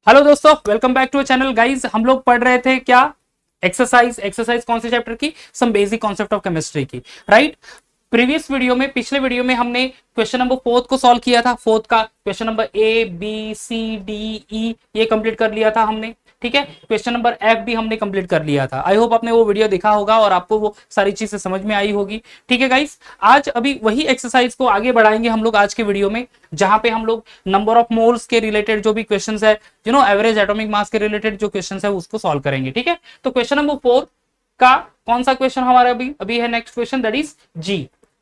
Hello दोस्तों, welcome back to channel. Guys, हम लोग पढ़ रहे थे क्या? एक्सरसाइज कौन से चैप्टर की? Some basic concept of chemistry की, राइट। प्रीवियस वीडियो में, पिछले वीडियो में हमने क्वेश्चन नंबर 4 को सॉल्व किया था। 4 का question number A B C D E ये कंप्लीट कर लिया था हमने, ठीक है। क्वेश्चन नंबर एफ भी हमने कंप्लीट कर लिया था। आई होप आपने वो वीडियो देखा होगा और आपको वो सारी चीजें समझ में आई होगी, ठीक है गाइस। आज अभी वही एक्सरसाइज को आगे बढ़ाएंगे हम लोग आज के वीडियो में, जहां पे हम लोग नंबर ऑफ मोल्स के रिलेटेड जो भी क्वेश्चंस है, एवरेज एटॉमिक मास के रिलेटेड जो क्वेश्चंस है उसको सॉल्व करेंगे, ठीक है। तो क्वेश्चन नंबर 4 का कौन सा क्वेश्चन हमारा अभी अभी है? नेक्स्ट क्वेश्चन, दैट इज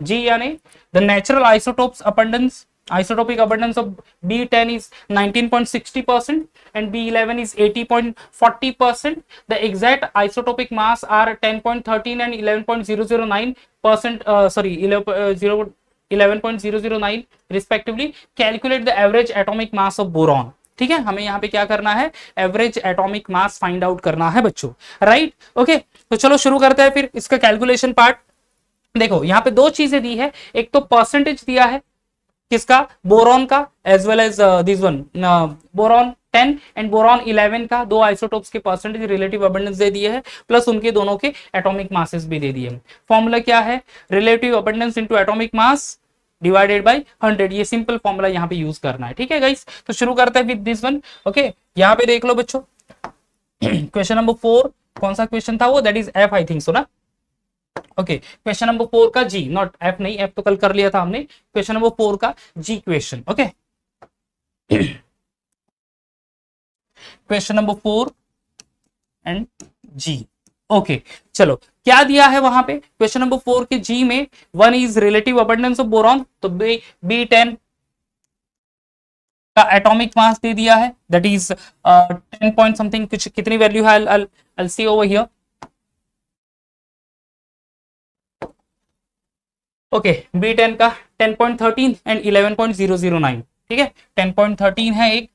जी यानी the natural isotopes abundance, isotopic abundance of B10 is 19.60% and B11 is 80.40%. The exact isotopic mass are 10.13 and 11.009%, 11.009 respectively. Calculate the average atomic mass of boron. ठीक है, हमें यहाँ पे क्या करना है? Average atomic mass find out करना है बच्चों, राइट। ओके, तो चलो शुरू करते हैं फिर इसका कैलकुलेशन पार्ट। देखो यहाँ पे दो चीजें दी है, एक तो परसेंटेज दिया है किसका? बोरॉन का, as well as this one boron 10 and boron 11 का, दो आइसोटोप्स के परसेंटेज रिलेटिव अबंडेंस दे दिए है, प्लस उनके दोनों के एटॉमिक मासेस भी दे दिए हैं। फॉर्मूला क्या है? Relative abundance into atomic mass divided by 100। ये सिंपल फॉर्मूला यहाँ पे यूज करना है, ठीक है गाइस। तो शुरू करते हैं विद दिस वन। ओके, यहाँ पे देख लो बच्चों, क्वेश्चन नंबर 4 कौन सा क्वेश्चन था वो? That is F, I think so ना। ओके, क्वेश्चन नंबर 4 का जी, नॉट एफ नहीं, एफ तो कल कर लिया था हमने। क्वेश्चन नंबर 4 का G question. Okay, question number 4 and G. Okay, चलो क्या दिया है वहां पे? क्वेश्चन नंबर 4 के जी में 1 is relative abundance of boron, तो B10 का एटॉमिक मास दे दिया है, दैट इज 10 पॉइंट समथिंग, कुछ कितनी वैल्यू है? I'll see over here. Okay, B10 का 10.13 एंड 11.009, ठीक है। 10.13 है एक,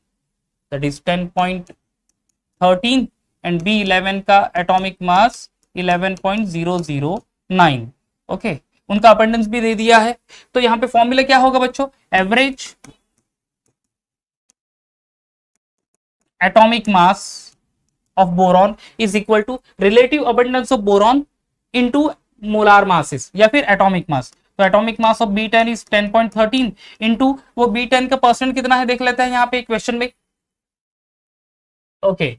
दैट इज 10.13 एंड B11 का एटॉमिक मास 11.009। ओके, उनका अबंडेंस भी दे दिया है। तो यहां पे फॉर्मूला क्या होगा बच्चों? Average atomic mass of boron is equal to relative abundance of boron into molar masses या फिर एटॉमिक मास। तो atomic mass of B10 is 10.13 into वो B10 का परसेंट कितना है देख लेते हैं यहाँ पे क्वेश्चन में। ओके,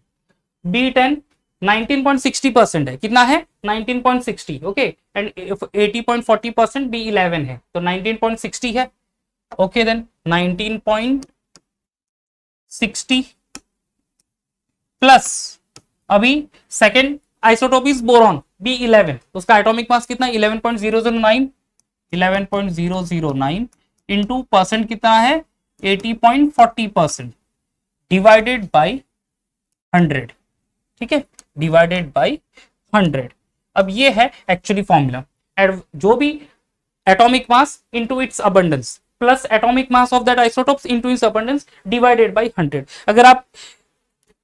B10 19.60% है, कितना है? 19.60। ओके, एंड 80.40% B11 है, तो 19.60 है। ओके, देन 19.60 प्लस अभी second isotope is boron B11, उसका एटॉमिक मास कितना? 11.009, 11.009 इंटू परसेंट कितना है? 80.40% डिवाइडेड बाई 100, ठीक है, डिवाइडेड बाई 100। अब ये है एक्चुअली फॉर्मूला, जो भी atomic mass into its abundance plus atomic mass of that isotopes into its abundance divided by 100। अगर आप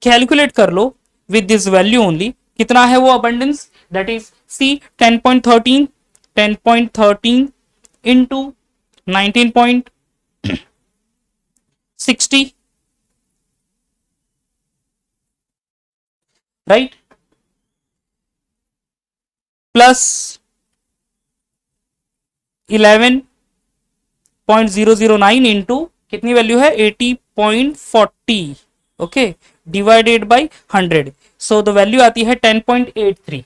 कैलकुलेट कर लो विद दिस वैल्यू ओनली, कितना है वो abundance? That is see 10.13 into 19.60, right, plus 11.009 into कितनी वैल्यू है? 80.40, okay, divided by 100। So the value आती है 10.83,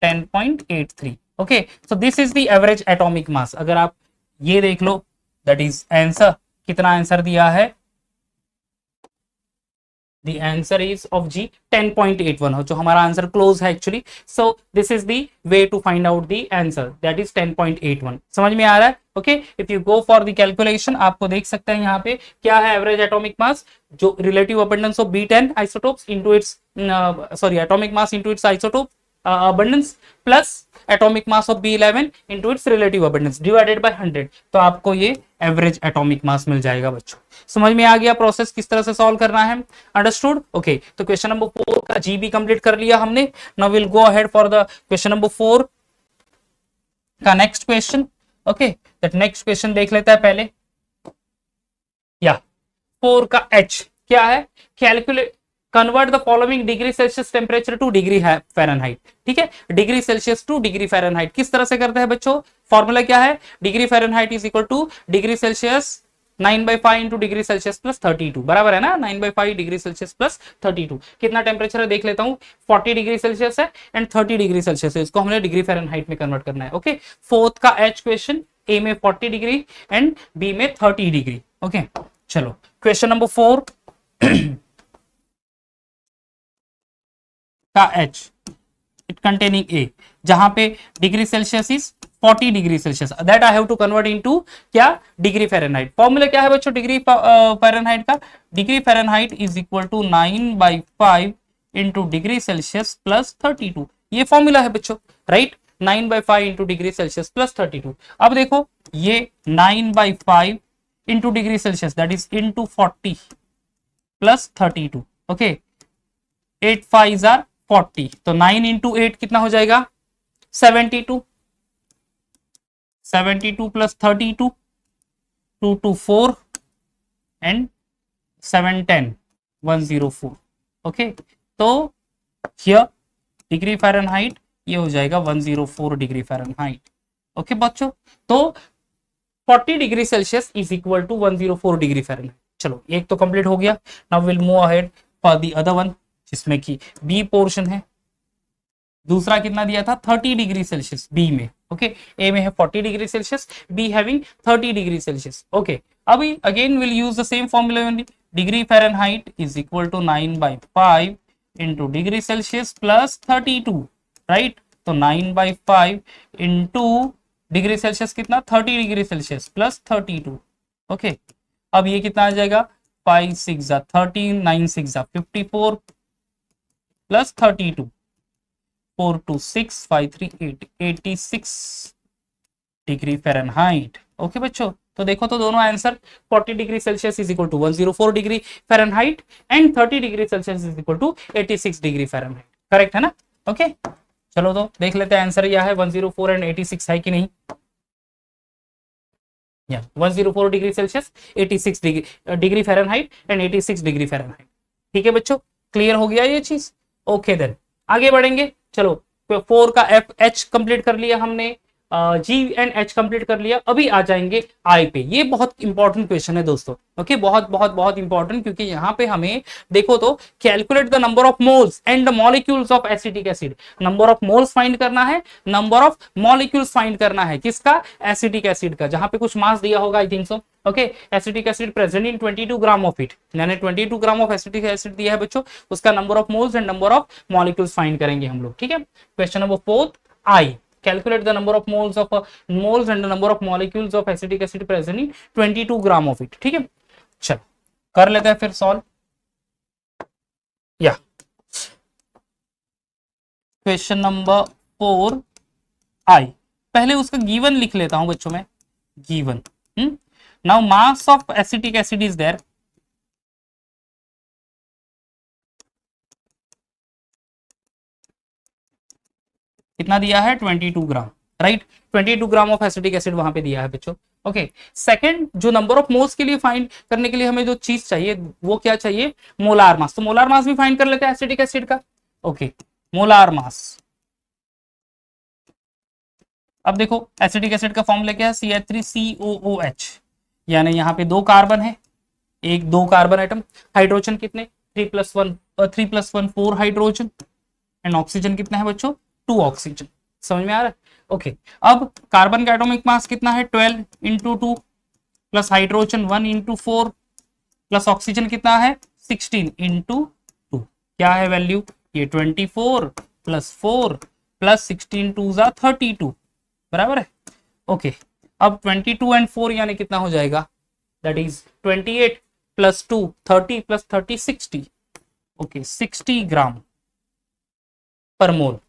10.83। Okay, so this is the average atomic mass. अगर आप ये देख लो, दैट इज आंसर। कितना आंसर दिया है? The answer is of G 10.81, जो हमारा आंसर क्लोज है actually. So this is the way to find out the answer, that is 10.81। समझ में आ रहा है? Okay, if you go for the calculation, आपको देख सकते हैं यहाँ पे क्या है एवरेज एटॉमिक मास, जो relative abundance of B10 isotopes into its atomic mass into it's isotope abundance plus atomic mass of B11 into its relative abundance divided by 100, तो आपको ये एवरेज एटॉमिक मास मिल जाएगा बच्चों। समझ में आ गया प्रोसेस किस तरह से सॉल्व करना है? अंडरस्टूड? ओके, तो क्वेश्चन नंबर 4 का जी भी कंप्लीट कर लिया हमने। Now will go ahead for the question number 4 का next question. Okay, that next question देख लेता है पहले, या 4 का H, क्या है, calculate convert the following degree Celsius temperature two degree Fahrenheit. ठीक है, degree Celsius two degree Fahrenheit किस तरह से करते हैं बच्चों, फॉर्मूला क्या है, degree Fahrenheit is equal two degree Celsius 9/5 into degree Celsius plus 32, बराबर है ना, 9/5 डिग्री सेल्सियस प्लस 32। कितना टेम्परेचर है देख लेता हूं, 40 डिग्री सेल्सियस है एंड 30 डिग्री सेल्सियस है, इसको हमने डिग्री फ़ारेनहाइट में कन्वर्ट करना है। ओके, फोर्थ का एच क्वेश्चन, ए में 40 डिग्री एंड बी में 30 डिग्री। ओके, चलो क्वेश्चन नंबर 4 का एच इट कंटेनिंग ए, जहां पे degree Celsius is 40 degree Celsius, that I have to convert into क्या, डिग्री फ़ारेनहाइट। फॉर्मूला क्या है बच्चों डिग्री फ़ारेनहाइट का, degree Fahrenheit is equal to 9/5 into degree Celsius plus 32, ये formula है बच्चों, right, 9/5 into degree Celsius plus 32। अब देखो ये 9/5 into degree Celsius that is into 40 plus 32। Okay, 8 5 are 40, तो 9 इंटू 8 कितना हो जाएगा, 72, 72 प्लस 32, 2 2 4 एंड 7 10 104। ओके, तो हियर डिग्री फ़ारेनहाइट ये हो जाएगा 104 डिग्री फ़ारेनहाइट। ओके बच्चों, तो 40 degree Celsius is equal to 104 degree Fahrenheit. चलो एक तो कंप्लीट हो गया, now will move ahead for the other one, जिसमें कि बी पोर्शन है। दूसरा कितना दिया था, 30 डिग्री सेल्सियस बी में। ओके, ए में है 40 degree Celsius, B having 30 degree Celsius. Okay, अभी again will use the same formula only, degree Fahrenheit is equal to 9/5 into degree Celsius plus 32, right, तो 9/5 इंटू डिग्री सेल्सियस कितना, 30 degree Celsius plus 32। Okay, अब ये कितना आ जाएगा, 5 6 13, 9 6 54 plus 32, 4 2 6 5 3 8, 86 degree Fahrenheit. Okay बच्चों, तो देखो तो दोनों answer, 40 degree Celsius is equal to 104 degree Fahrenheit and 30 degree Celsius is equal to 86 degree Fahrenheit, correct है ना। ओके, चलो तो देख लेते हैं आंसर क्या है, 104 एंड 86 है कि नहीं। 104 degree Celsius, 86 degree Fahrenheit and 86 degree Fahrenheit. ठीक है बच्चों, क्लियर हो गया ये चीज। ओके देन आगे बढ़ेंगे, चलो 4 का एफ एच कंप्लीट कर लिया हमने, जी एंड एच कंप्लीट कर लिया, अभी आ जाएंगे आई पे। ये बहुत इंपॉर्टेंट क्वेश्चन है दोस्तों। ओके, बहुत बहुत बहुत इंपॉर्टेंट, क्योंकि यहाँ पे हमें देखो तो calculate the number of moles and the molecules of acetic acid, number of moles find करना है, नंबर ऑफ मॉलिक्यूल्स फाइंड करना है, किसका, एसिटिक एसिड का, जहां पे कुछ मास दिया होगा I think so. Okay, acetic acid present in 22 gram of it, यानी 22 ग्राम ऑफ एसिटिक एसिड दिया है बच्चों, उसका number of moles and number of molecules find करेंगे हम लोग। ठीक है, question number 4 I, calculate the number of moles and the number of molecules of acetic acid present in 22 gram of it। ठीक है, चलो कर लेते हैं फिर सॉल्व। या क्वेश्चन नंबर 4 आई, पहले उसका गिवन लिख लेता हूं बच्चों में, given, now mass of acetic acid is there, कितना दिया है, 22 gram, right, 22 gram of acetic acid वहां पे दिया है बच्चों। ओके, सेकंड जो नंबर ऑफ मोल्स के लिए फाइंड करने के लिए हमें जो चीज चाहिए वो क्या चाहिए, मोलार मास, तो मोलार मास भी फाइंड कर लेते हैं एसिटिक एसिड का। ओके, मोलार मास, अब देखो एसिटिक एसिड का फॉर्मूला क्या है, CH3COOH, यानी यहाँ पे 2 कार्बन है, एक 2 कार्बन एटम, हाइड्रोजन कितने, 3+1 4 हाइड्रोजन, एंड ऑक्सीजन कितना है बच्चों, 2 ऑक्सीजन, समझ में आ रहा है। ओके, अब कार्बन का एटॉमिक मास कितना है, 12 into 2 plus hydrogen 1 into 4 plus oxygen कितना है, 16 इंटू 2, क्या है वैल्यू, ये 24 प्लस 4 प्लस 16 2 32, बराबर है। ओके, अब 22 एंड 4 यानी कितना हो जाएगा, that is 28 plus 2 30 plus 30 60। Okay, 60 gram per mole,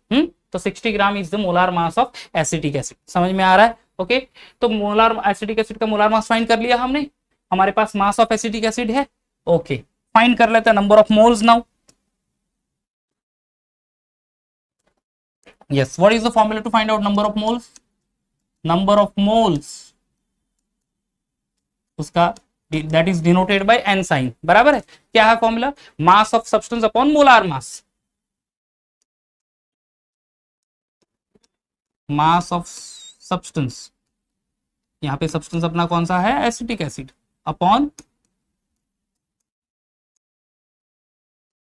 तो 60 gram is the molar mass of acetic acid, समझ में आ रहा है। ओके, तो मोलार एसिटिक एसिड का मोलार मास फाइंड कर लिया हमने, हमारे पास मास ऑफ एसिटिक एसिड है। ओके, फाइंड कर लेते हैं number of moles now. Yes, what is the formula to find out number of moles, number of moles, उसका that is denoted by N sign, बराबर है। क्या है formula? Mass of substance upon molar mass, mass of substance, यहां पे substance अपना कौन सा है? Acetic acid, upon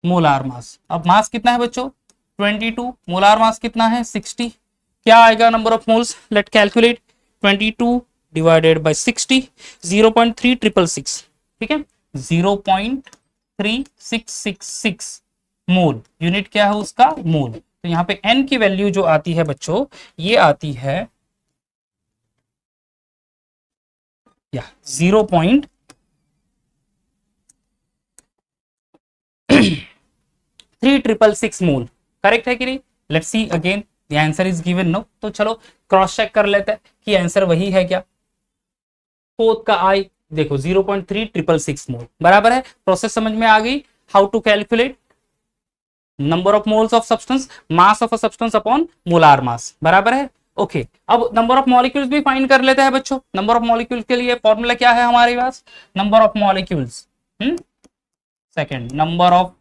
molar mass. अब मास कितना है बच्चों? 22, मोलार मास कितना है? 60। क्या आएगा number of moles? Let calculate. 22 divided by 60, 0.3666, ठीक है, 0.3666 मोल। यूनिट क्या है उसका? मोल। तो यहाँ पे n की वैल्यू जो आती है बच्चों, ये आती है या 0.3666 मोल। करेक्ट है कि नहीं? Let's see again, the answer is given no. तो चलो क्रॉस चेक कर लेते हैं कि आंसर वही है क्या। फोर्थ का आई देखो 0.3666 मोल, बराबर है। प्रोसेस समझ में आ गई? How to calculate number of moles of substance, mass of a substance upon molar mass, बराबर है। ओके अब नंबर ऑफ मॉलिक्यूल्स भी फाइंड कर लेते हैं बच्चों। नंबर ऑफ मॉलिक्यूल्स के लिए फॉर्मूला क्या है हमारे पास? Number of molecules, second, number of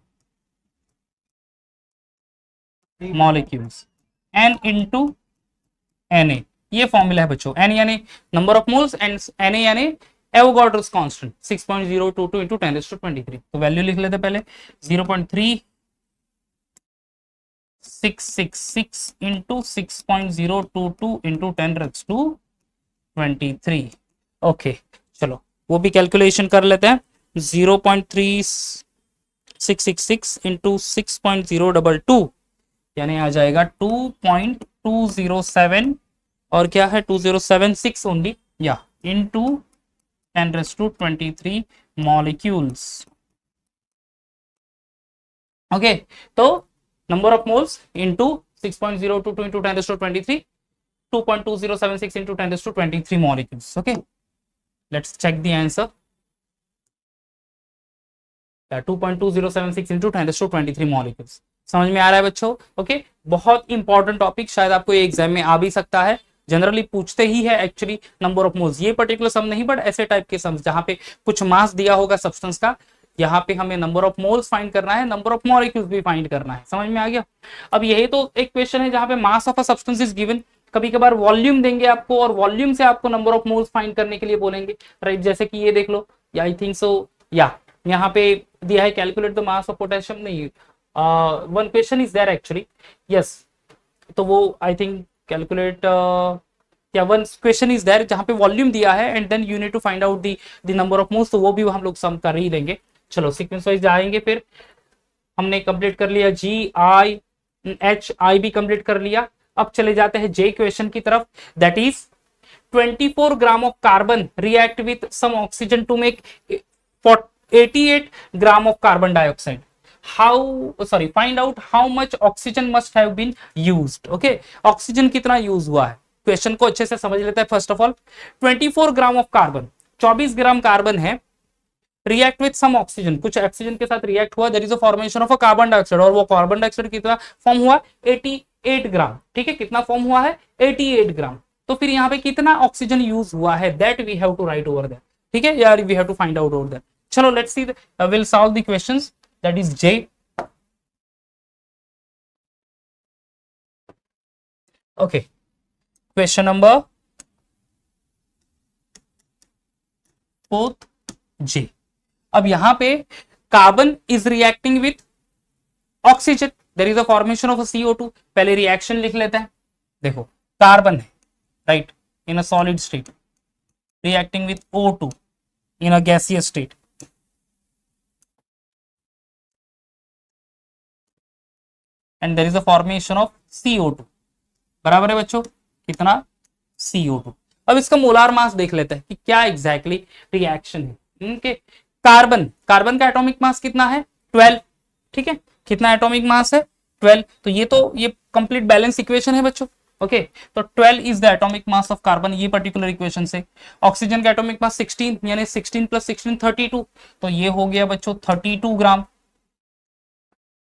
molecules, n into Na, ये फॉर्मूला है बच्चों। n यानी number of moles and Na यानी एवोगाड्रोस कांस्टेंट 6.022 इंटू 10⁻23। तो वैल्यू लिख लेते पहले, 0.3666 इंटू 6.022 इंटू 10⁻23। ओके चलो वो भी कैलकुलेशन कर लेते हैं। 0.3666 इंटू 6.022 यानी आ जाएगा 2.207 और क्या है 2076 ओनली, या इनटू 10⁻23 मॉलिक्यूल्स। ओके तो number of moles into 6.022 into 10⁻23, 2.2076 into 10⁻23 molecules. Okay let's check the answer. 2.2076 into 10⁻23 molecules. समझ में आ रहा है बच्चों? ओके बहुत इंपॉर्टेंट टॉपिक, शायद आपको ये एग्जाम में आ भी सकता है। जनरली पूछते ही है एक्चुअली नंबर ऑफ मोल्स, ये पर्टिकुलर सम नहीं बट ऐसे टाइप के सम्स जहां पे कुछ मास दिया होगा सब्सटेंस का, यहाँ पे हमें नंबर ऑफ मोल्स फाइंड करना है, नंबर ऑफ मॉलिक्यूल्स भी फाइंड करना है। समझ में आ गया? अब यही तो एक क्वेश्चन है जहां पे मास of a substance is given, कभी कभार वॉल्यूम देंगे आपको और वॉल्यूम से आपको नंबर ऑफ मोल्स फाइंड करने के लिए बोलेंगे, राइट? जैसे कि ये देख लो, या आई थिंक सो, या यहाँ पे दिया है calculate the mass of potassium, नहीं one question is there actually, yes. तो वो आई थिंक कैलकुलेट या वन क्वेश्चन इज देयर जहां पे वॉल्यूम दिया है and then you need to find out the number of moles, तो वो भी हम लोग सम कर ही लेंगे। चलो सीक्वेंस वाइज जाएंगे। फिर हमने कंप्लीट कर लिया जी, आई, एच, आई भी कंप्लीट कर लिया। अब चले जाते हैं जे क्वेश्चन की तरफ, that is 24 gram of carbon react with some oxygen to make 88 gram of carbon dioxide. Find out how much oxygen must have been used. Okay oxygen कितना यूज हुआ है, क्वेश्चन को अच्छे से समझ लेते हैं। First of all 24 gram of carbon, 24 gram carbon है, रिएक्ट विथ सम ऑक्सीजन, कुछ ऑक्सीजन के साथ रिएक्ट हुआ, there is a formation of a carbon dioxide, और वो कार्बन डाइऑक्साइड कितना फॉर्म हुआ? 88 ग्राम। ठीक है, कितना फॉर्म हुआ है? 88 ग्राम। तो फिर यहाँ पे कितना ऑक्सीजन यूज हुआ है, that we have to write over that. ठीक है यार, we have to find out over that. चलो let's see, will solve the questions, that is J. Okay question number 4 J. अब यहां पे carbon is reacting with oxygen, there is a formation of CO2। पहले reaction लिख लेते हैं। देखो carbon है, right, in a solid state reacting with O2 in a gaseous state, and there is a formation of CO2। बराबर है बच्चों, कितना? CO2। अब इसका मोलार मास देख लेते हैं कि क्या एग्जैक्टली रिएक्शन है। इनके कार्बन, कार्बन का एटॉमिक मास कितना है? 12। ठीक है, कितना एटॉमिक मास है? 12। तो ये कंप्लीट बैलेंस इक्वेशन है बच्चों। ओके तो 12 is the atomic mass of carbon, ये पर्टिकुलर इक्वेशन से। ऑक्सीजन का एटॉमिक मास 16, यानी 16 + 16 32, तो ये हो गया बच्चों 32 ग्राम।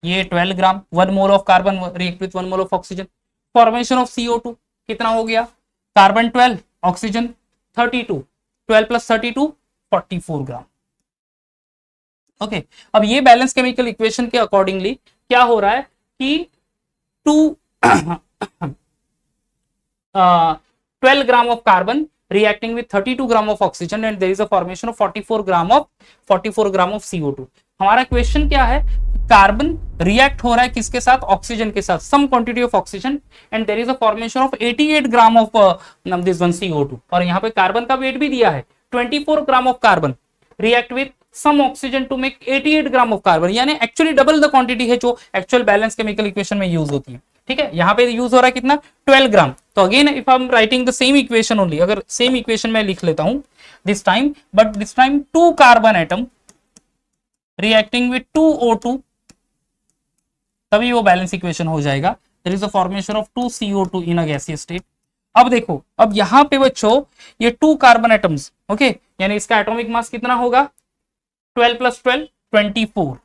ये 12 ग्राम, 1 mole of carbon react with 1 mole of oxygen. Formation of CO2 कितना हो गया? कार्बन 12, ऑक्सीजन 32, 12 + 32 44 ग्राम। ओके, अब ये बैलेंस केमिकल इक्वेशन के अकॉर्डिंगली क्या हो रहा है कि 12 gram of carbon reacting with 32 gram of oxygen and there is a formation of 44 gram of CO2। हमारा क्वेश्चन क्या है, कार्बन रिएक्ट हो रहा है किसके साथ, ऑक्सीजन के साथ, some quantity of oxygen and there is a formation of 88 gram of this one CO2। और यहाँ पे कार्बन का वेट भी दिया है 24 gram of carbon react with some oxygen to make 88 gram of carbon, यानी एक्चुअली डबल द क्वांटिटी है जो एक्चुअल बैलेंस केमिकल इक्वेशन में यूज होती है। ठीक है, यहाँ पे यूज हो रहा है कितना, 12 ग्राम। तो again if I am writing the same equation only, अगर सेम इक्वेशन में लिख लेता हूं this time, but this time 2 carbon atom reacting with 2 O2, तभी वो बैलेंस इक्वेशन हो जाएगा। There is a formation of 2 CO2 in a gaseous state. अब देखो, अब यहां पे बच्चों ये 2 कार्बन एटम्स, ओके, यानी इसका एटॉमिक मास कितना होगा, 12 + 12 24,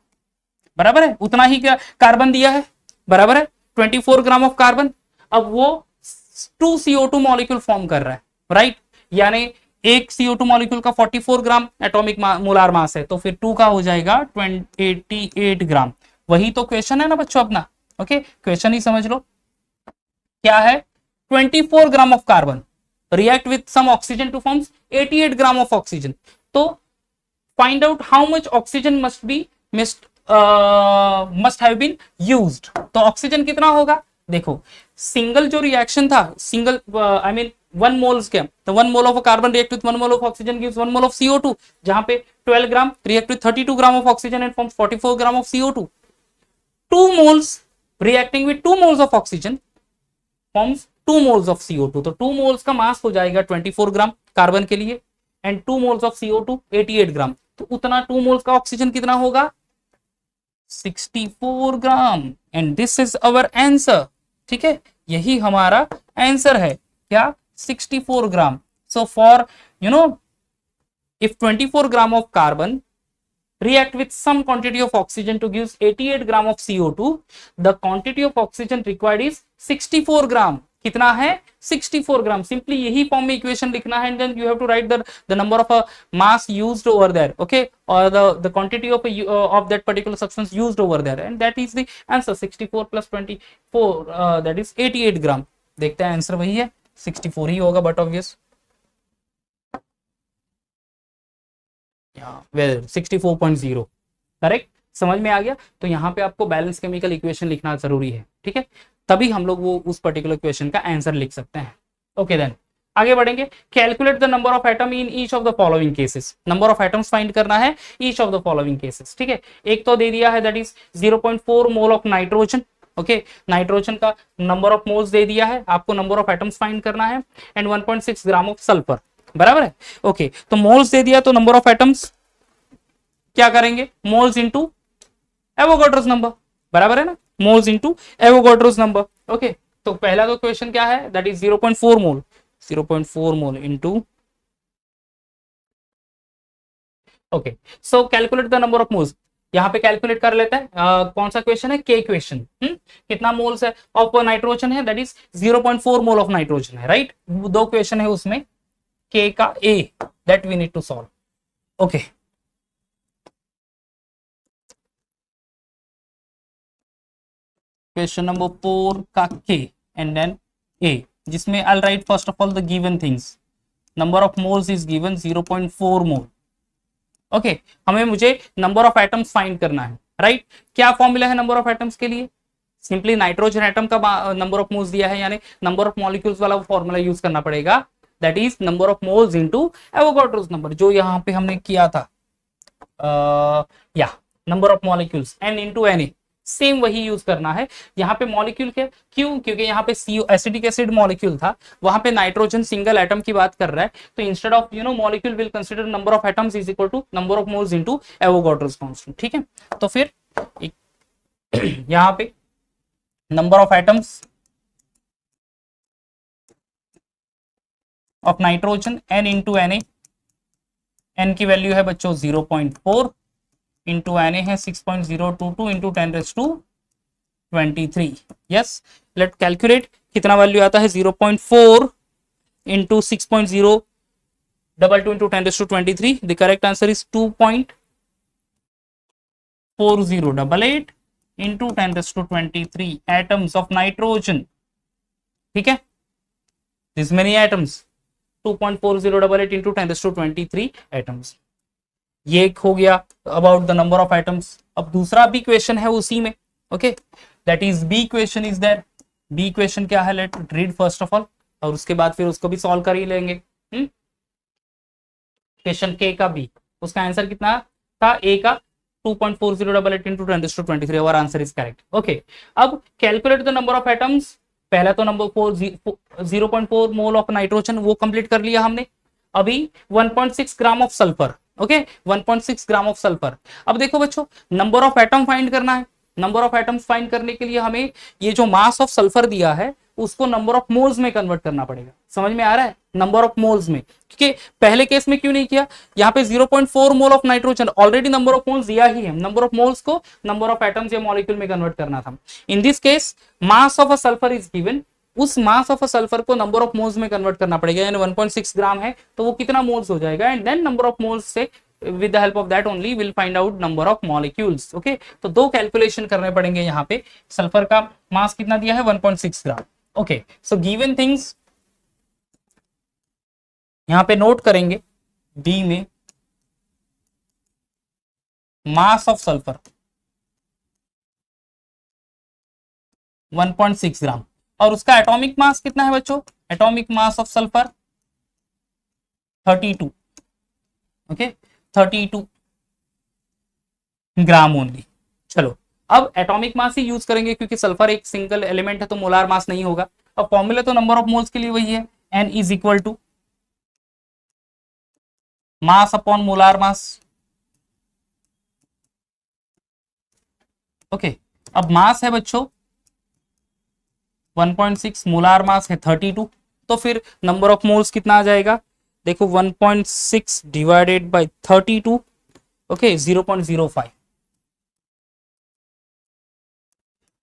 बराबर है, उतना ही कार्बन दिया है, बराबर है, 24 ग्राम ऑफ कार्बन। अब वो 2 CO2 मॉलिक्यूल फॉर्म कर रहा है, राइट, यानी एक CO2 मॉलिक्यूल का 44 ग्राम एटॉमिक मोलार मास है, तो फिर 2 का हो जाएगा 88 ग्राम। वही तो क्वेश्चन है ना बच्चों अपना, ओके, क्वेश्चन ही समझ लो क्या है, 24 gram of carbon react with some oxygen to forms 88 gram of oxygen. तो find out how much oxygen must have been used. तो ऑक्सीजन कितना होगा, देखो सिंगल जो रिएक्शन था, सिंगल आई मीन 1 मोल्स के, तो 1 mole of carbon react with 1 mole of oxygen gives 1 mole of CO2, जहां पे 12 gram react with 32 gram of oxygen and forms 44 gram of CO2। 2 moles reacting with 2 moles of oxygen forms 2 moles of CO2। तो 2 moles का मास हो जाएगा 24 gram carbon के लिए and 2 moles of CO2 88 ग्राम। तो उतना 2 moles का ऑक्सीजन कितना होगा, 64 gram. And this is our answer. ठीक है, यही हमारा आंसर है, क्या, 64 gram. So for if 24 gram of carbon react with some quantity of oxygen to give 88 gram of CO2, the quantity of oxygen required is 64 gram। कितना है, 64 gram. Simply यही form में इक्वेशन लिखना है, and then you have to write the number of mass used over there, okay, और the quantity of that particular substance used over there, and that is the answer. 64 + 24 that is 88 gram. देखते हैं answer वही है, 64 ही होगा, but obvious 64.0 correct. समझ में आ गया। तो यहाँ पे आपको बैलेंस केमिकल इक्वेशन लिखना जरूरी है, ठीक है, तभी हम लोग वो उस पर्टिकुलर क्वेश्चन का आंसर लिख सकते हैं। ओके देन आगे बढ़ेंगे। Calculate the number of atom in each of the following cases. Number of atoms find करना है each of the following cases. ठीक है, एक तो दे दिया है that is 0.4 mole of nitrogen. Okay, nitrogen का नंबर ऑफ मोल्स दे दिया है, आपको नंबर ऑफ एटम्स फाइंड करना है, एंड 1.6 ग्राम ऑफ सल्फर, बराबर है। ओके, तो मोल्स दे दिया, तो नंबर ऑफ एटम्स क्या करेंगे, मोल्स इनटू एवोगाड्रोस नंबर, बराबर है ना, moles into Avogadro's number. Okay, तो पहला तो क्वेश्चन क्या है, that is 0.4 mole, 0.4 mole into, okay, so calculate the number of moles. यहाँ पे कैलकुलेट कर लेते हैं, कौन सा क्वेश्चन है, के क्वेश्चन। कितना मोल्स है ऑफ नाइट्रोजन है, that is 0.4 mole of nitrogen है, राइट। दो क्वेश्चन है उसमें, के का A, that we need to solve. Okay, question number 4 का के एंड देन ए, जिसमें I write first of all the given things. Number of moles is given 0.4 mole. Okay, हमें मुझे number of atoms find करना है, right. क्या formula है number of atoms के लिए, सिंपली नाइट्रोजन एटम का नंबर ऑफ मोल्स दिया है, यानी नंबर ऑफ मॉलिक्यूल्स वाला फॉर्मूला यूज करना पड़ेगा, that is number of moles into Avogadro's number, जो यहाँ पे हमने किया था, या number of molecules N into N, same वही यूज करना है। यहाँ पे मॉलिक्यूल के क्यों, क्योंकि यहाँ पे एसिडिक एसिड मॉलिक्यूल था, वहां पे नाइट्रोजन सिंगल एटम की बात कर रहा है, तो instead of molecule will consider number of atoms is equal to number of moles into Avogadro's constant. ठीक है, तो फिर यहाँ पे number of atoms of nitrogen N into N, N की वैल्यू है बच्चों 0.4 इंटू एन है 6.022 इंटू 10⁻23। यस, लेट कैलकुलेट, कितना वैल्यू आता है, 0.4 into 6.022 double two into 10⁻23. The correct answer is 2.4088 into 10⁻23 atoms of nitrogen. ठीक है, this many atoms 2.4088 into 10⁻23 atoms. ये एक हो गया about the number of atoms. अब दूसरा भी क्वेश्चन है उसी में. Okay, that is B question is there. B question क्या है, let read first of all, और उसके बाद फिर उसको भी सॉल्व कर ही लेंगे. क्वेश्चन के का बी, उसका आंसर कितना था, ए का 2.4088 इंटू 10⁻23. और आंसर इज करेक्ट. ओके, अब calculate the number of atoms. पहला तो नंबर 0.4 मोल ऑफ नाइट्रोजन वो कंप्लीट कर लिया हमने. अभी 1.6 gram of sulphur. Okay, 1.6 gram of sulphur. अब देखो बच्चों, नंबर ऑफ एटम फाइंड करना है. नंबर ऑफ एटम्स फाइंड करने के लिए हमें ये जो मास ऑफ सल्फर दिया है उसको नंबर ऑफ मोल्स में कन्वर्ट करना पड़ेगा. समझ में आ रहा है, नंबर ऑफ मोल्स में. क्योंकि पहले केस में क्यों नहीं किया, यहाँ पे 0.4 mole of nitrogen already number of moles दिया ही है. नंबर ऑफ मोल्स को नंबर ऑफ एटम्स या मॉलिक्यूल में कन्वर्ट करना था. In this case mass of a sulphur is given. उस मास ऑफ अ सल्फर को नंबर ऑफ मोल्स में कन्वर्ट करना पड़ेगा. यानी 1.6 ग्राम है तो वो कितना मोल्स हो जाएगा, and then number of moles से with the help of that only we'll find out number of molecules. okay, तो दो कैलकुलेशन करने पड़ेंगे. यहाँ पे सल्फर का मास कितना दिया है, 1.6 ग्राम. ओके, सो गिवन थिंग्स यहाँ पे नोट करेंगे. बी में मास ऑफ सल्फर 1.6 ग्राम, और उसका एटॉमिक मास कितना है बच्चों, atomic mass of sulphur 32. Okay, 32 gram only. चलो, अब एटॉमिक मास ही यूज करेंगे क्योंकि सल्फर एक सिंगल एलिमेंट है तो मोलार मास नहीं होगा. अब फॉर्मूला तो नंबर ऑफ मोल्स के लिए वही है, N is equal to mass upon molar mass. Okay, अब मास है बच्चों 1.6, मोलार मास है 32, तो फिर नंबर ऑफ मोल्स कितना आ जाएगा, देखो 1.6 डिवाइडेड बाय 32. ओके, 0.05.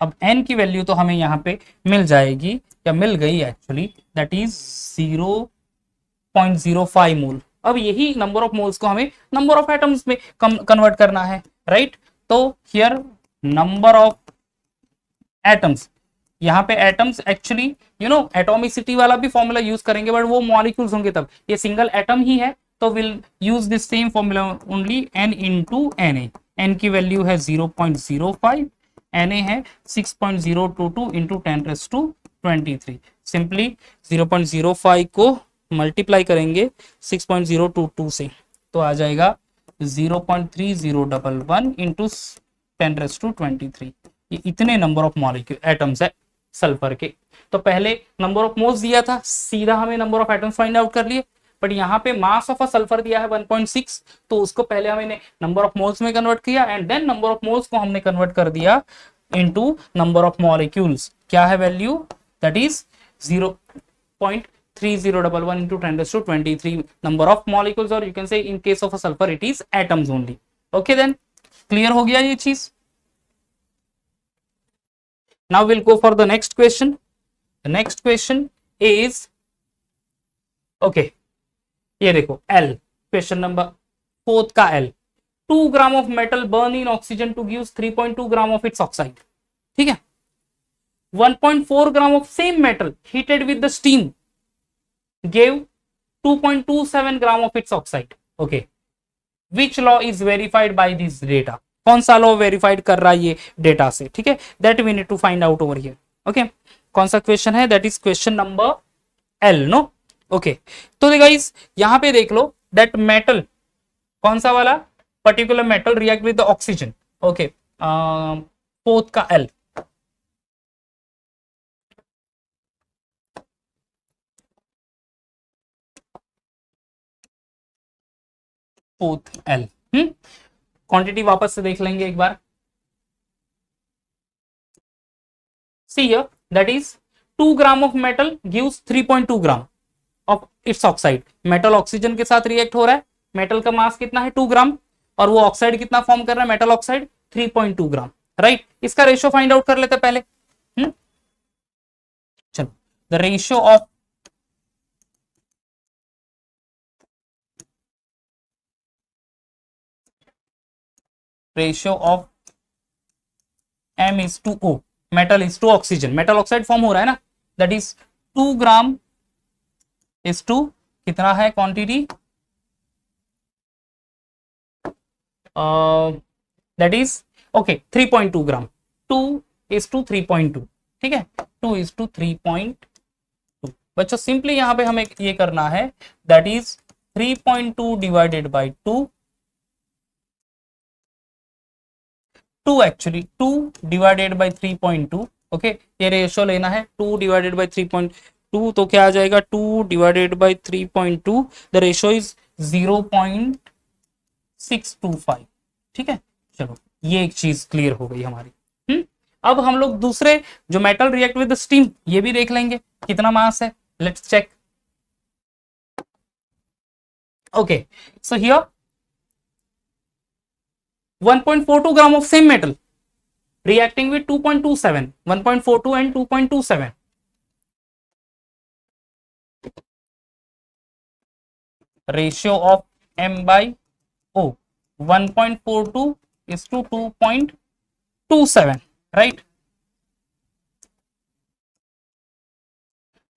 अब n की वैल्यू तो हमें यहाँ पे मिल जाएगी, या मिल गई एक्चुअली, दैट इज 0.05 मोल. अब यही नंबर ऑफ मोल्स को हमें नंबर ऑफ एटम्स में कन्वर्ट करना है, राइट. तो हियर नंबर ऑफ एटम्स, यहाँ पे एटम्स एक्चुअली एटोमिसिटी वाला भी फॉर्मूला यूज करेंगे, बट वो मॉलिक्यूल्स होंगे तब. ये सिंगल एटम ही है तो will use this same formula only, n into Na. n की वैल्यू है 0.05, Na है 6.022 इंटू 10⁻23. सिंपली 0.05 को मल्टीप्लाई करेंगे 6.022 से तो आ जाएगा 0.3011 इंटू 10⁻23. ये इतने नंबर ऑफ मॉलिक्यूल एटम्स है सल्फर के. तो पहले नंबर ऑफ मोल्स दिया था, सीधा हमें number of atoms find out कर लिए. बट यहाँ पे मास ऑफ अ सल्फर दिया है 1.6, तो उसको पहले हमने नंबर ऑफ मोल्स में कन्वर्ट किया, and then number of moles को हमने कन्वर्ट कर दिया इनटू नंबर ऑफ मॉलिक्यूल्स. क्या है value, that is 0.3011 into 10⁻23 number of molecules, और you can say in case of a sulphur it is atoms only. Okay, then clear हो गया ये चीज. Now we'll go for the next question. The next question is, okay, ये देखो L, question number 4 का L. 2 gram of metal burn in oxygen to give 3.2 gram of its oxide. ठीक है, 1.4 ग्राम of same metal heated with the steam gave 2.27 gram of its oxide. Okay, which law is verified by this data? कौन सा law verified कर रहा है ये data से, ठीक है, that we need to find out over here. Okay, कौन सा क्वेश्चन है, that is question number L. No, okay. तो गाइस यहाँ पे देख लो दैट मेटल, कौन सा वाला particular metal react with oxygen. Okay, fourth का L. Fourth L. क्वांटिटी वापस से देख लेंगे एक बार. See here, that is 2 gram of metal gives 3.2 gram of its oxide. Metal oxygen के साथ रिएक्ट हो रहा है, मेटल का मास कितना है 2 ग्राम, और वो ऑक्साइड कितना फॉर्म कर रहा है, मेटल ऑक्साइड 3.2 ग्राम, राइट. इसका रेशियो फाइंड आउट कर लेते पहले. चलो, the ratio of ratio of M is to O, metal is to oxygen, metal oxide form हो रहा है ना, that is 2 gram is to कितना है quantity, that is okay 3.2 gram, 2 is to 3.2, ठीक है, 2 is to 3.2। बच्चों सिंपली यहां पे हमें ये करना है, that is 3.2 divided by 2 actually 2 divided by 3.2, okay, ये रेशियो लेना है 2 डिवाइडेड बाई 3.2, तो क्या आ जाएगा 2 divided by 3.2, the ratio is 0.625, ठीक है। चलो ये एक चीज क्लियर हो गई हमारी। अब हम लोग दूसरे जो मेटल रिएक्ट विद स्टीम ये भी देख लेंगे कितना मास है, let's check. Okay so here 1.42 gram of same metal reacting with 2.27, 1.42 and 2.27, ratio of M by O 1.42 is to 2.27, right।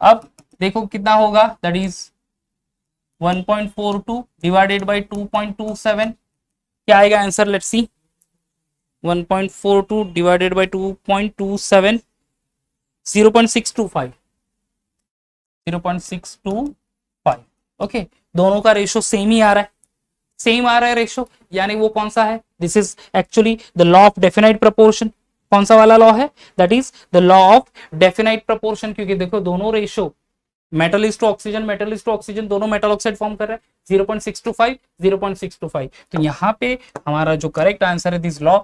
अब देखो कितना होगा, दैट इज 1.42 डिवाइडेड बाई 2.27, क्या आएगा answer, let's see. 1.42 divided by 2.27, 0.625, 0.625, okay. दोनों का ratio same ही आ रहा है, सेम आ रहा है रेशो, यानी वो कौन सा है, this is actually the law of definite proportion. कौन सा वाला लॉ है, that is the law of definite proportion, क्योंकि देखो दोनों ratio metal is to oxygen, metal is to oxygen, दोनों मेटल ऑक्साइड फॉर्म कर रहा है, 0.625, 0.625। तो यहां पे हमारा जो करेक्ट आंसर है, this law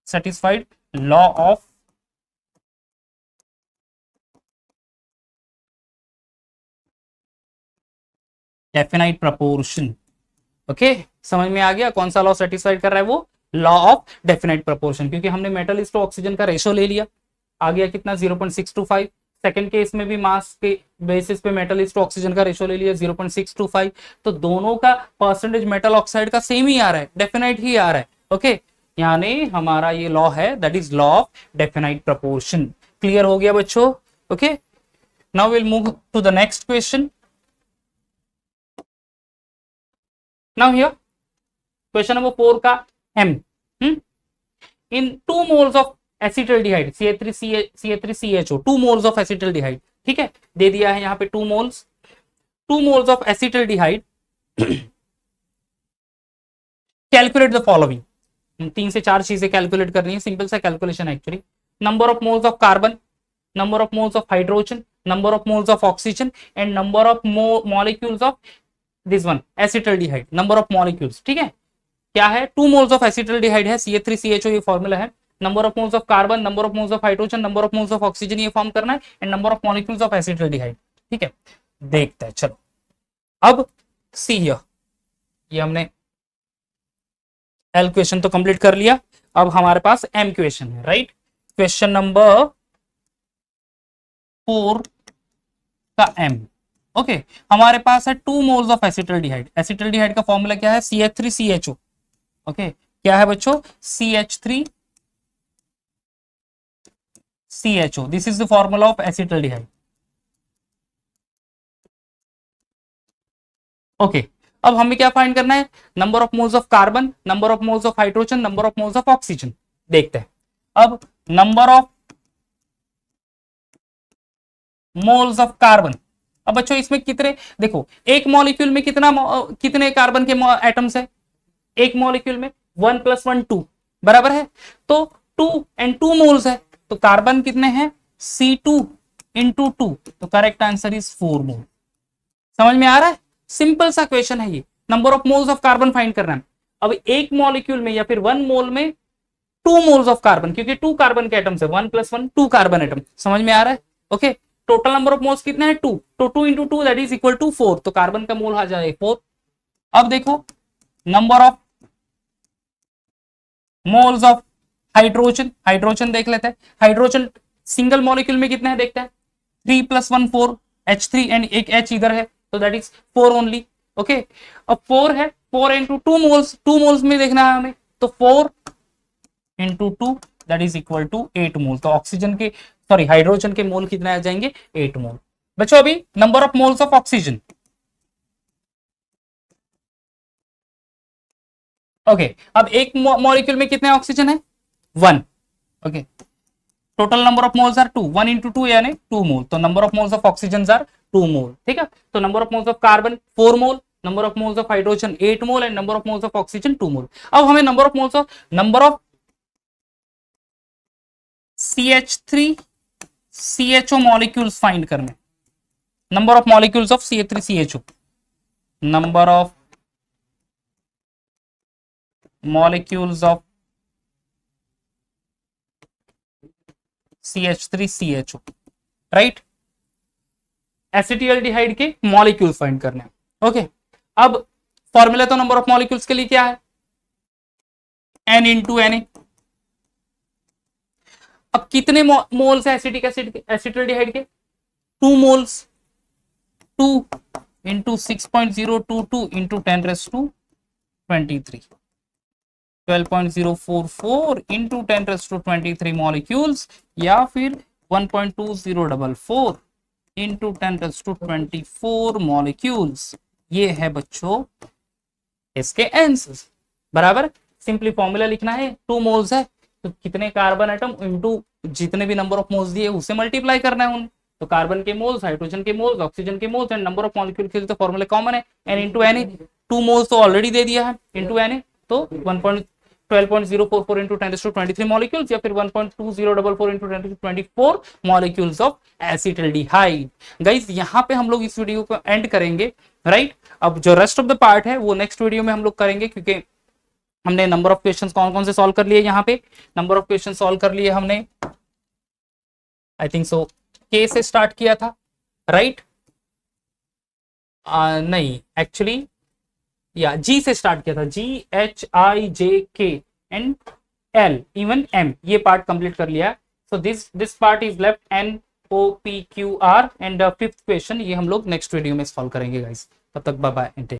satisfied, law of definite proportion. Okay समझ में आ गया कौन सा लॉ सेटिस्फाइड कर रहा है, वो लॉ ऑफ डेफिनाइट प्रपोर्शन, क्योंकि हमने मेटल इज टू ऑक्सीजन का रेशो ले लिया, आ गया कितना 0.625। सेकंड केस में भी मास के बेसिस पे मेटल इज टू ऑक्सीजन का रेशो ले लिया 0.625, तो दोनों का परसेंटेज मेटल ऑक्साइड का सेम ही आ रहा है, डेफिनाइट ही आ रहा है, ओके। यानी हमारा ये लॉ है, that is law of definite proportion. Clear हो गया बच्चों, okay. Now will move to the next question. Now here question number 4 का M, in 2 moles of acetaldehyde CH3CHO 2 moles of acetaldehyde, ठीक है, दे दिया है यहाँ पे 2 moles of acetaldehyde, calculate the following. 3 से 4 चीजें कैलकुलेट करनी है, सिंपल सा calculation actually. Number of moles of carbon, number of moles of hydrogen, number of moles of oxygen and number of molecules of this one acetaldehyde, number of molecules, ठीक है। क्या है, 2 moles of acetaldehyde है, CH3CHO ये formula है। Number of moles of carbon, number of moles of hydrogen, number of moles of oxygen ये form करना है, and number of molecules of acetaldehyde, ठीक है। देखते हैं चलो। अब सी हियर, ये हमने L क्वेश्चन तो कंप्लीट कर लिया, अब हमारे पास M क्वेश्चन है, राइट। क्वेश्चन नंबर 4 का M, ओके हमारे पास है 2 मोल्स ऑफ एसिटल्डिहाइड। एसिटल्डिहाइड का फॉर्मूला क्या है, CH3CHO, ओके क्या है बच्चों, CH3CHO, this is the formula of acetaldehyde, okay. अब हमें क्या फाइंड करना है, number of moles of carbon, number of moles of hydrogen, number of moles of oxygen. देखते हैं अब number of moles of carbon. अब बच्चों इसमें कितने, देखो एक मॉलिक्यूल में कितने कार्बन के एटम्स है, एक मॉलिक्यूल में 1 + 1 2 बराबर है, तो 2 and 2 मोल्स है, तो कार्बन कितने हैं, C2 × 2, तो करेक्ट आंसर इज 4 मोल। समझ में आ रहा है, सिंपल सा क्वेश्चन है ये, number of moles of carbon find करना है। अब एक मॉलिक्यूल में या फिर 1 मोल में 2 मोल्स ऑफ कार्बन, क्योंकि 2 कार्बन के एटम्स है, 1 + 1 2 कार्बन एटम। समझ में आ रहा है, okay. Total number of moles कितने हैं 2, तो 2 × 2 दैट इज इक्वल टू 4, तो कार्बन का मोल आ जाए 4। अब देखो number of moles of hydrogen, hydrogen देख लेते हैं। हाइड्रोजन सिंगल मॉलिक्यूल में कितने हैं देखते हैं, 3 + 1 4 H3 एंड एक H इधर है, तो दैट इज 4 ओनली, ओके। अब 4 है, 4 × 2 मोल्स, 2 मोल्स में देखना है हमें, तो 4 into 2 that is equal to 8 mole. तो ऑक्सीजन के सॉरी हाइड्रोजन के मोल कितने आ जाएंगे 8 मोल। बच्चों अभी number of moles of oxygen, okay अब एक मॉलिक्यूल में कितने ऑक्सीजन है 1, okay total number of moles are 2, 1 into 2 यानी 2 मोल। तो number of moles of oxygen are 2 mole, ठीक है। तो number of moles of carbon 4 mole, number of moles of hydrogen 8 mole and number of moles of oxygen 2 mole. अब हमें number of CH3 CHO molecules find करने, number of molecules of CH3 CHO, number of molecules of CH3 CHO, right, acetaldehyde के molecules find करने, okay. अब formula तो number of molecules के लिए क्या है N इंटू Na। अब कितने मोल्स है एसिटिक एसिड के एसिटिल्डिहाइड के 2 moles, 2 into 6.022 into 10⁻23 12.044 into 10⁻23 molecules या फिर 1.2044 इंटू 10⁻24 मॉलिक्यूल्स। ये है बच्चों इसके आंसर्स, बराबर। सिंपली फॉर्मूला लिखना है 2 मोल्स है तो कितने कार्बन एटम इंटू जितने भी नंबर ऑफ मोल्स दिए उससे मल्टीप्लाई करना है उन्हें। तो कार्बन के मोल्स, हाइड्रोजन के मोल्स, ऑक्सीजन के moles and number of molecule के लिए तो फॉर्मूला कॉमन है N इंटू Na। 2 मोल्स तो ऑलरेडी दे दिया है इंटू Na, तो 12.044 इंटू 10⁻23 मॉलिक्यूल्स या फिर 1.2044 इंटू 10⁻24 मॉलिक्यूल्स ऑफ एसिटिल्डिहाइड। गाइस यहाँ पे हम लोग इस वीडियो को एंड करेंगे, राइट। अब जो रेस्ट ऑफ द पार्ट है वो नेक्स्ट वीडियो में हम लोग करेंगे, क्योंकि हमने नंबर ऑफ क्वेश्चंस कौन कौन से सॉल्व कर लिए। यहाँ पे नंबर ऑफ क्वेश्चन सॉल्व कर लिए हमने, आई थिंक सो के से स्टार्ट किया था, राइट नहीं एक्चुअली या जी से स्टार्ट किया था, GHIJK and L even M, ये पार्ट कंप्लीट कर लिया। So this part is left NOPQR and fifth question ये हम लोग नेक्स्ट वीडियो में सॉल्व करेंगे गाइस। तब तक बाय बाय।